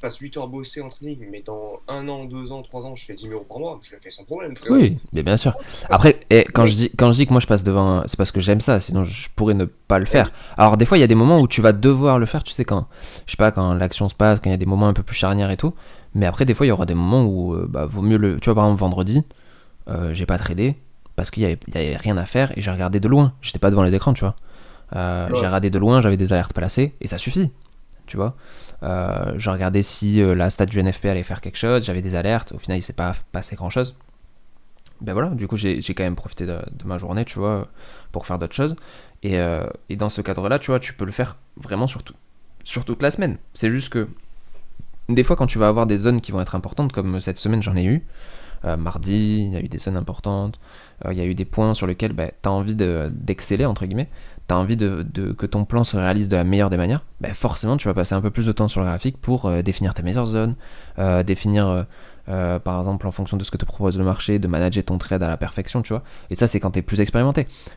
passe 8 heures à bosser en trading, mais dans 1 an, 2 ans, 3 ans, je fais 10 000 € par mois, je le fais sans problème, frérot. Oui, mais bien sûr. Après, Mais, quand je dis que moi je passe devant, c'est parce que j'aime ça, sinon je pourrais ne pas le faire. oui, Alors des fois il y a des moments où tu vas devoir le faire, tu sais quand, je sais pas, quand l'action se passe, quand il y a des moments un peu plus charnières et tout. Mais après des fois il y aura des moments où bah, vaut mieux le, tu vois par exemple vendredi, j'ai pas tradé parce il y avait rien à faire et j'ai regardé de loin. J'étais pas devant les écrans, tu vois. J'ai ouais, regardé de loin, j'avais des alertes placées et ça suffit, tu vois. Je regardais si la stat du NFP allait faire quelque chose, j'avais des alertes, au final il s'est pas passé grand chose. Ben voilà, du coup j'ai quand même profité de ma journée, tu vois, pour faire d'autres choses. Et dans ce cadre-là, tu vois, tu peux le faire vraiment sur toute la semaine. C'est juste que des fois, quand tu vas avoir des zones qui vont être importantes, comme cette semaine j'en ai eu, mardi, il y a eu des zones importantes, il y a eu des points sur lesquels bah, tu as envie d'exceller, entre guillemets, tu as envie que ton plan se réalise de la meilleure des manières, bah, forcément tu vas passer un peu plus de temps sur le graphique pour définir tes meilleures zones, définir par exemple en fonction de ce que te propose le marché, de manager ton trade à la perfection, tu vois. Et ça c'est quand tu es plus expérimenté.